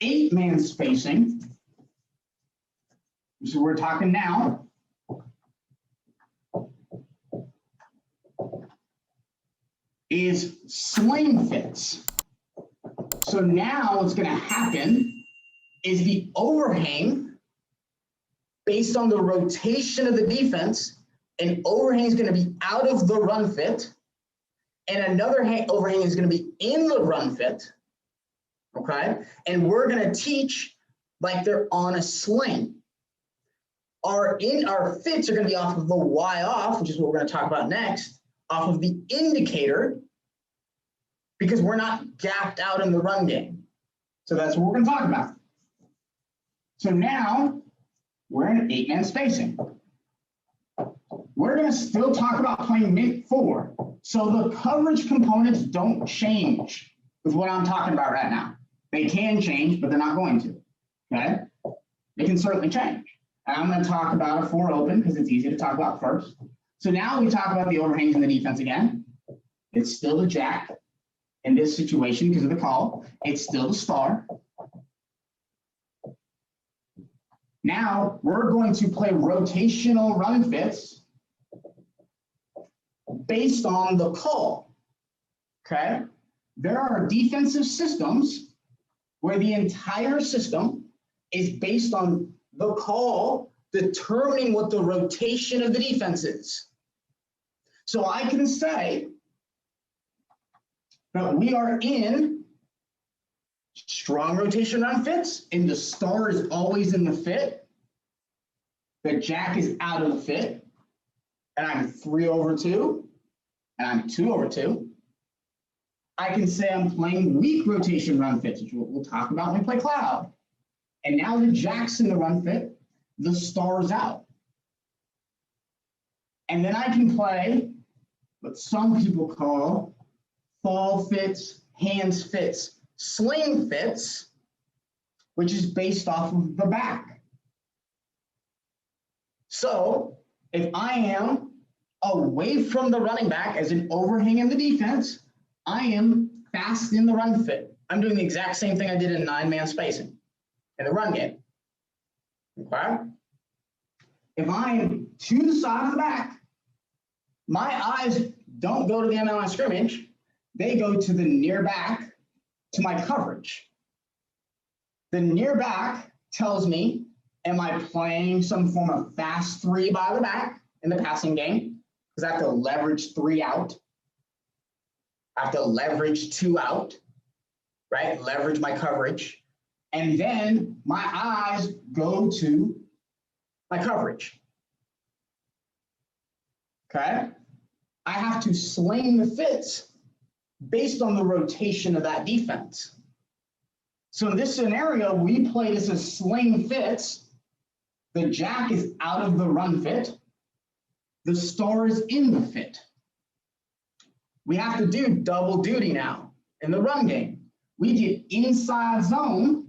8-man spacing, so we're talking now, is sling fits. So now what's going to happen is the overhang, based on the rotation of the defense, an overhang is going to be out of the run fit, and another overhang is going to be in the run fit, okay? And we're going to teach like they're on a sling. Our fits are going to be off of the Y off, which is what we're going to talk about next, off of the indicator, because we're not gapped out in the run game. So that's what we're going to talk about. So now we're in 8-man spacing. We're going to still talk about playing mint 4. So the coverage components don't change with what I'm talking about right now. They can change, but they're not going to. Okay? They can certainly change. And I'm going to talk about a 4 open because it's easy to talk about first. So now we talk about the overhangs in the defense again. It's still the jack in this situation because of the call. It's still the star. Now we're going to play rotational run fits based on the call, okay? There are defensive systems where the entire system is based on the call determining what the rotation of the defense is. So I can say that we are in strong rotation run fits, and the star is always in the fit. The jack is out of the fit, and I'm 3/2, and I'm 2/2. I can say I'm playing weak rotation run fits, which we'll talk about when we play cloud. And now the jack's in the run fit, the star's out. And then I can play what some people call fall fits, hands fits, sling fits, which is based off of the back. So if I am away from the running back as an overhang in the defense, I am fast in the run fit. I'm doing the exact same thing I did in 9-man spacing in the run game. Okay? If I'm to the side of the back, my eyes don't go to the ML line scrimmage. They go to the near back to my coverage. The near back tells me, am I playing some form of fast 3 by the back in the passing game? Because I have to leverage 3 out. I have to leverage 2 out, right? Leverage my coverage. And then my eyes go to my coverage. Okay? I have to sling the fits based on the rotation of that defense. So in this scenario, we play this as sling fits. The jack is out of the run fit. The star is in the fit. We have to do double duty now in the run game. We get inside zone.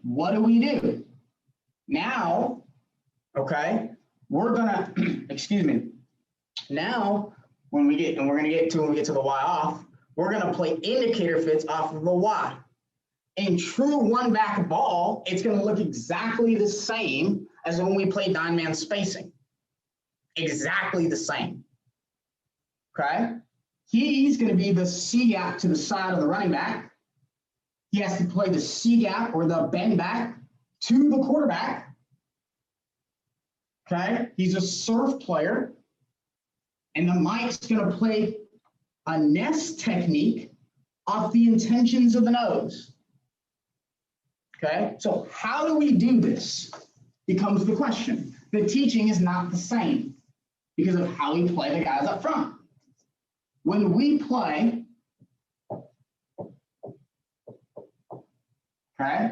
What do? Now, okay, we're gonna, excuse me. Now, when we get to the Y off, we're gonna play indicator fits off of the Y. In true one back ball, it's gonna look exactly the same as when we play 9-man spacing. Exactly the same, okay? He's gonna be the C gap to the side of the running back. He has to play the C gap or the bend back to the quarterback, okay? He's a surf player, and the Mike's gonna play a nest technique off the intentions of the nose, okay? So how do we do this becomes the question. The teaching is not the same because of how we play the guys up front. When we play, okay,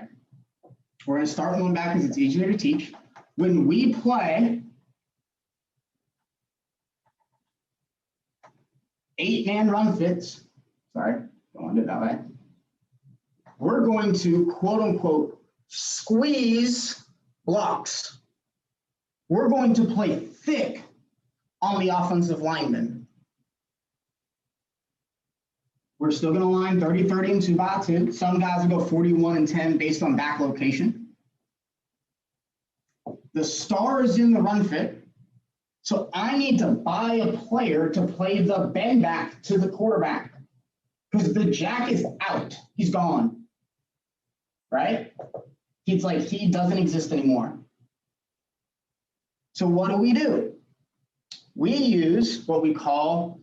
we're going to start one back because it's easier to teach. When we play 8-man run fits, sorry, don't want to do it that way. We're going to, quote unquote, squeeze blocks. We're going to play thick on the offensive lineman. We're still going to line 30-30 and 2x2. Some guys will go 41 and 10 based on back location. The star is in the run fit. So I need to buy a player to play the bend back to the quarterback because the jack is out. He's gone. Right? It's like he doesn't exist anymore. So what do? We use what we call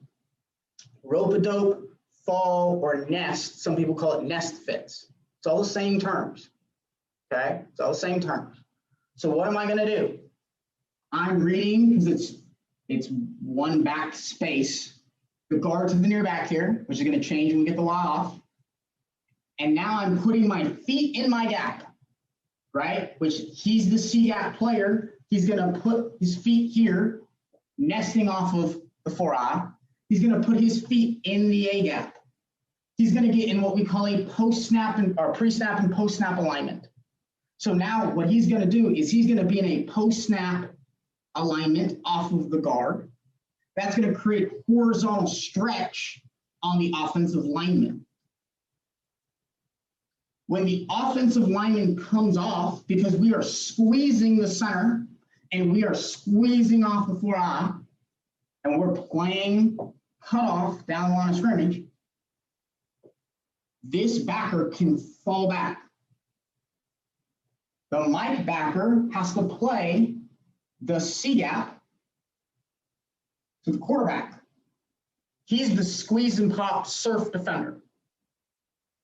rope-a-dope, fall, or nest. Some people call it nest fits. It's all the same terms. Okay? It's all the same terms. So what am I going to do? I'm reading, because it's one back space, the guard to the near back here, which is going to change when we get the Y off. And now I'm putting my feet in my gap, right? Which he's the C gap player. He's going to put his feet here, nesting off of the 4I. He's going to put his feet in the A gap. He's going to get in what we call a post-snap or pre-snap and post-snap alignment. So now what he's going to do is he's going to be in a post-snap alignment off of the guard. That's going to create horizontal stretch on the offensive lineman. When the offensive lineman comes off, because we are squeezing the center and we are squeezing off the 4I, and we're playing cutoff down the line of scrimmage, this backer can fall back. The Mike backer has to play the C gap to the quarterback. He's the squeeze and pop surf defender.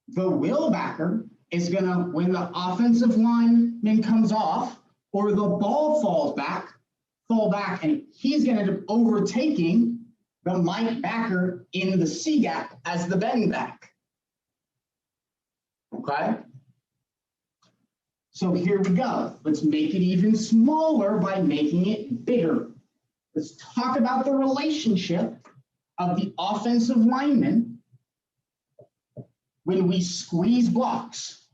The will backer is going to, when the offensive lineman comes off or the ball falls back, fall back, and he's going to end up overtaking the Mike backer in the C gap as the bend back. Okay? So here we go. Let's make it even smaller by making it bigger. Let's talk about the relationship of the offensive lineman when we squeeze blocks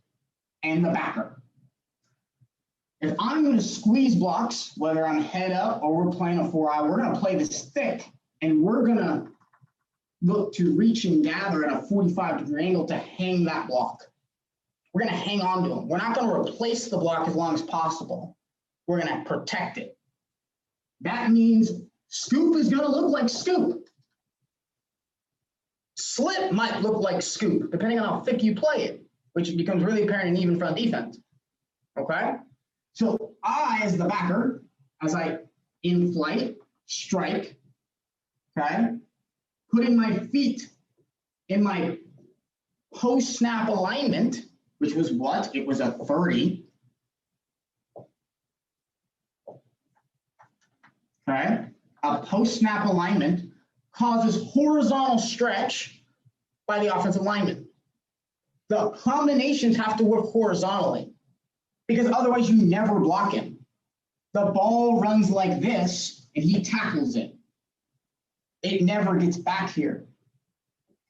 and the backer. If I'm going to squeeze blocks, whether I'm head up or we're playing a 4I, we're going to play this thick, and we're going to look to reach and gather at a 45-degree angle to hang that block. We're going to hang on to them. We're not going to replace the block as long as possible. We're going to protect it. That means scoop is going to look like scoop. Slip might look like scoop, depending on how thick you play it, which becomes really apparent in even front defense. Okay? So I, as the backer, as I in flight, strike, okay, putting my feet in my post-snap alignment, which was what? It was a 30. Okay? A post-snap alignment causes horizontal stretch by the offensive lineman. The combinations have to work horizontally because otherwise you never block him. The ball runs like this and he tackles it. It never gets back here.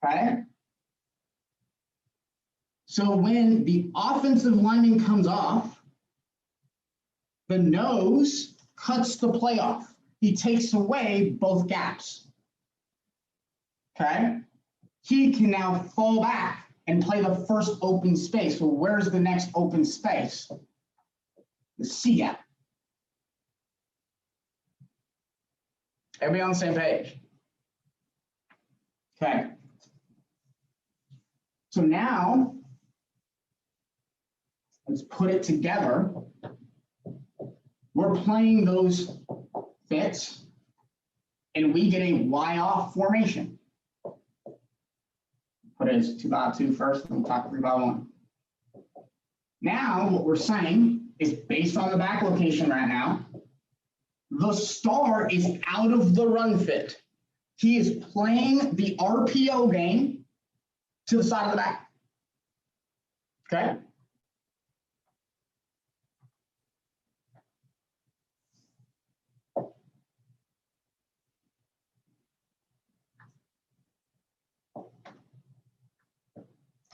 Okay? So when the offensive lineman comes off, the nose cuts the play off. He takes away both gaps. Okay? He can now fall back and play the first open space. Well, where's the next open space? The C gap. Everybody on the same page? Okay. So now, let's put it together. We're playing those fits, and we get a Y-off formation. Put it as 2x2 first, and we'll talk 3x1. Now, what we're saying is based on the back location right now, the star is out of the run fit. He is playing the RPO game to the side of the back. Okay?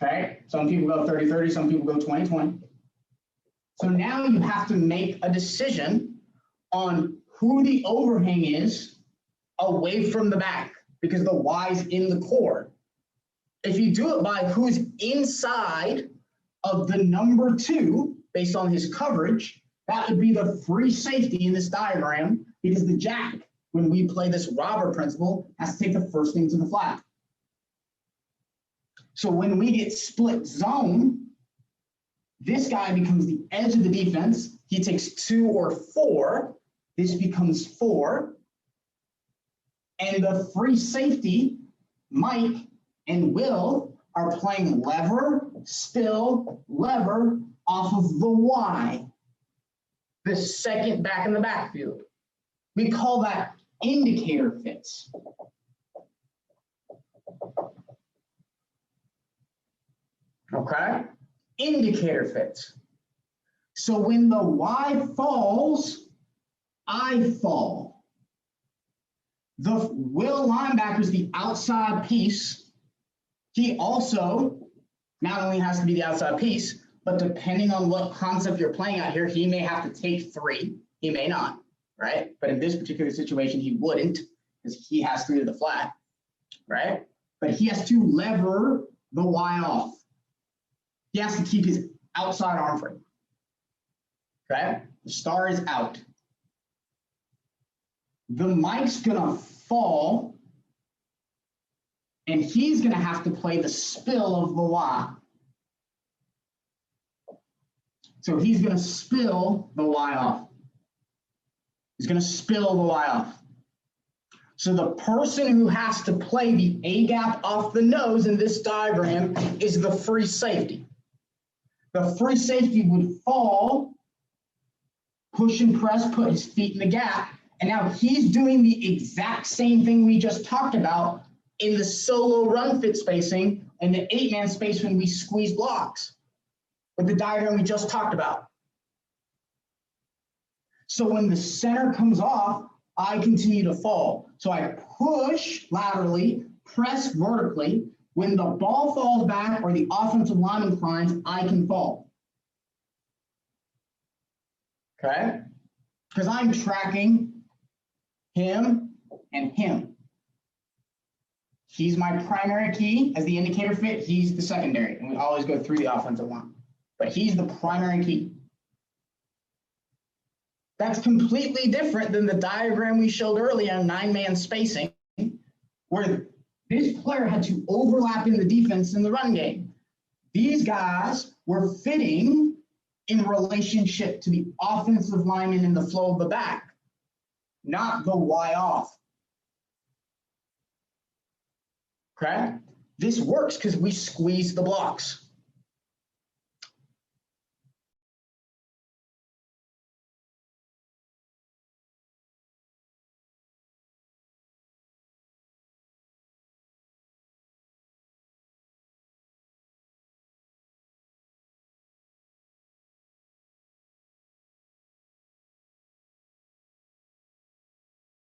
Okay, some people go 30-30, some people go 20-20. So now you have to make a decision on who the overhang is away from the back because the Y's in the core. if you do it by who's inside of the number 2 based on his coverage, that would be the free safety in this diagram, because the jack, when we play this robber principle, has to take the first thing to the flat. So when we get split zone, this guy becomes the edge of the defense. He takes 2 or 4. This becomes 4. And the free safety, Mike and Will, are playing lever, spill, lever off of the Y, the second back in the backfield. We call that indicator fits. Okay? Indicator fits. So when the Y falls, I fall. The Will linebacker is the outside piece. He also not only has to be the outside piece, but depending on what concept you're playing out here, he may have to take 3. He may not, right? But in this particular situation, he wouldn't, because he has 3 to the flat, right? But he has to lever the Y off. He has to keep his outside arm free. Okay? The star is out. The Mike's gonna fall, and he's gonna have to play the spill of the Y. So he's gonna spill the Y off. He's gonna spill the Y off. So the person who has to play the A gap off the nose in this diagram is the free safety. The free safety would fall, push and press, put his feet in the gap, and now he's doing the exact same thing we just talked about in the solo run fit spacing and the 8-man space when we squeeze blocks with the diagram we just talked about. So when the center comes off, I continue to fall. So I push laterally, press vertically. When the ball falls back or the offensive lineman climbs, I can fall. Okay? Because I'm tracking him and him. He's my primary key as the indicator fit. He's the secondary. And we always go through the offensive line. But he's the primary key. That's completely different than the diagram we showed earlier on 9-man spacing, where this player had to overlap in the defense in the run game. These guys were fitting in relationship to the offensive lineman in the flow of the back, not the Y off. Okay? This works because we squeeze the blocks.